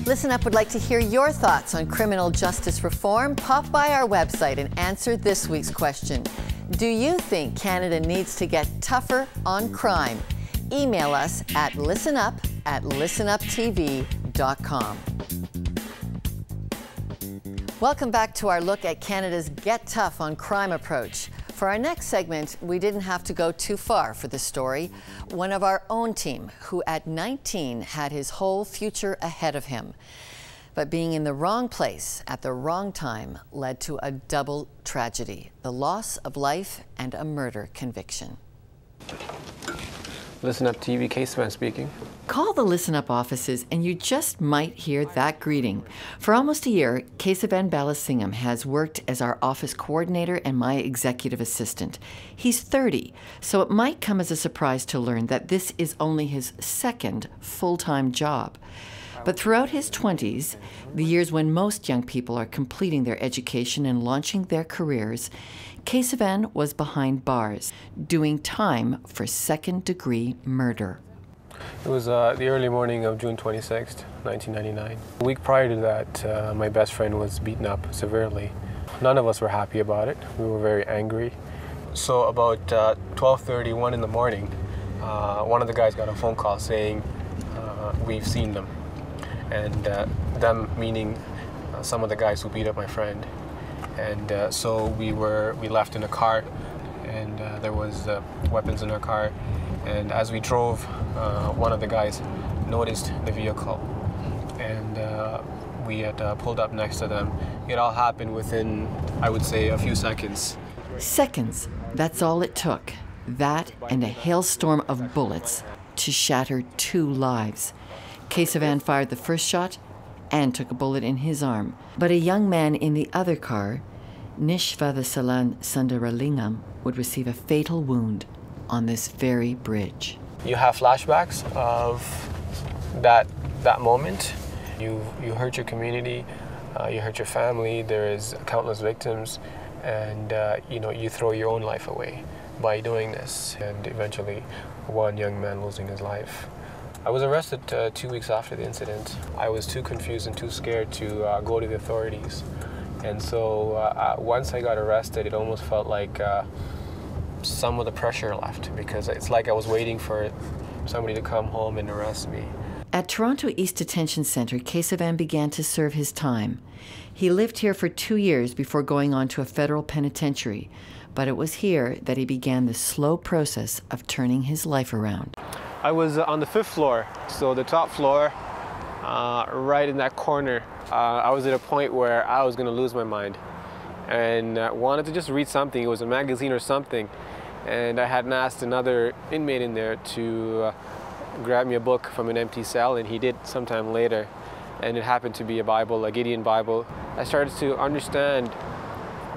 Listen Up would like to hear your thoughts on criminal justice reform. Pop by our website and answer this week's question. Do you think Canada needs to get tougher on crime? Email us at listenuptv.com. Welcome back to our look at Canada's Get Tough on Crime approach. For our next segment, we didn't have to go too far for the story. One of our own team, who at 19 had his whole future ahead of him. But being in the wrong place at the wrong time led to a double tragedy, the loss of life and a murder conviction. Listen Up TV, Kesavan speaking. Call the Listen Up offices and you just might hear that greeting. For almost a year, Kesavan Balasingham has worked as our office coordinator and my executive assistant. He's 30, so it might come as a surprise to learn that this is only his second full-time job. But throughout his 20s, the years when most young people are completing their education and launching their careers, Kesavan was behind bars, doing time for second-degree murder. It was the early morning of June 26th, 1999. A week prior to that, my best friend was beaten up severely. None of us were happy about it. We were very angry. So about 12:31 in the morning, one of the guys got a phone call saying, we've seen them. And them meaning some of the guys who beat up my friend. And so we left in a car, and there was weapons in our car. And as we drove, one of the guys noticed the vehicle, and we had pulled up next to them. It all happened within, I would say, a few seconds. Seconds, that's all it took. That and a hailstorm of bullets to shatter 2 lives. Kesavan fired the first shot and took a bullet in his arm. But a young man in the other car, Nishvadasalan Sundaralingam, would receive a fatal wound on this very bridge. You have flashbacks of that moment. You hurt your community, you hurt your family. There is countless victims, and you throw your own life away by doing this. And eventually, one young man losing his life. I was arrested 2 weeks after the incident. I was too confused and too scared to go to the authorities. And so once I got arrested, it almost felt like some of the pressure left, because it's like I was waiting for somebody to come home and arrest me. At Toronto East Detention Centre, Kesavan began to serve his time. He lived here for 2 years before going on to a federal penitentiary, but it was here that he began the slow process of turning his life around. I was on the 5th floor, so the top floor, right in that corner. I was at a point where I was going to lose my mind, and wanted to just read something. It was a magazine or something, and I had asked another inmate in there to grab me a book from an empty cell, and he did sometime later, and it happened to be a Bible, a Gideon Bible. I started to understand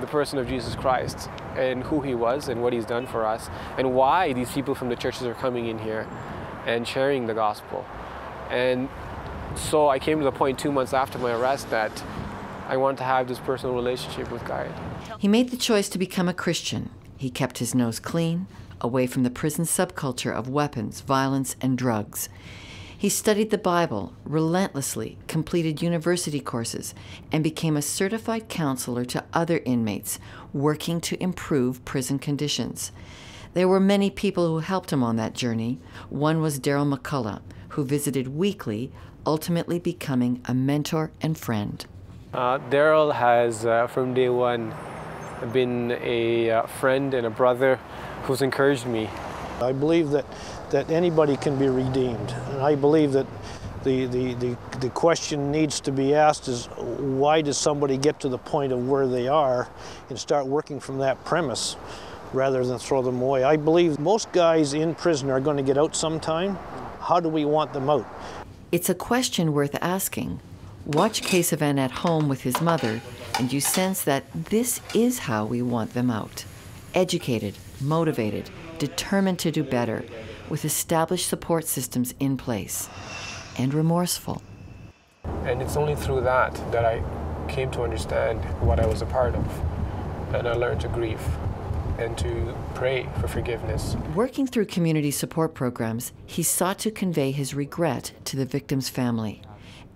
the person of Jesus Christ and who he was and what he's done for us, and why these people from the churches are coming in here and sharing the gospel. And so I came to the point 2 months after my arrest that I wanted to have this personal relationship with God. He made the choice to become a Christian. He kept his nose clean, away from the prison subculture of weapons, violence, and drugs. He studied the Bible relentlessly, completed university courses, and became a certified counselor to other inmates working to improve prison conditions. There were many people who helped him on that journey. One was Daryl McCullough, who visited weekly, ultimately becoming a mentor and friend. Daryl has, from day one, been a friend and a brother who's encouraged me. I believe that anybody can be redeemed, and I believe that the question needs to be asked is, why does somebody get to the point of where they are, and start working from that premise rather than throw them away. I believe most guys in prison are going to get out sometime. How do we want them out? It's a question worth asking. Watch Kesavan at home with his mother, and you sense that this is how we want them out. Educated, motivated, determined to do better, with established support systems in place, and remorseful. And it's only through that I came to understand what I was a part of, and I learned to grieve and to pray for forgiveness. Working through community support programs, he sought to convey his regret to the victim's family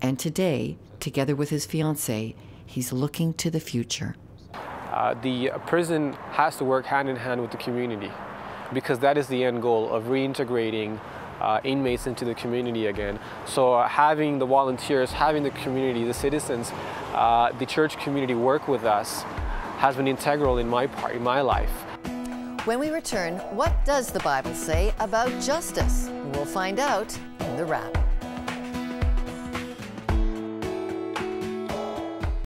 And today, together with his fiancée, he's looking to the future. The prison has to work hand in hand with the community, because that is the end goal of reintegrating inmates into the community again. So having the volunteers, having the community, the citizens, the church community work with us has been integral in my life. When we return, what does the Bible say about justice? We'll find out in the wrap.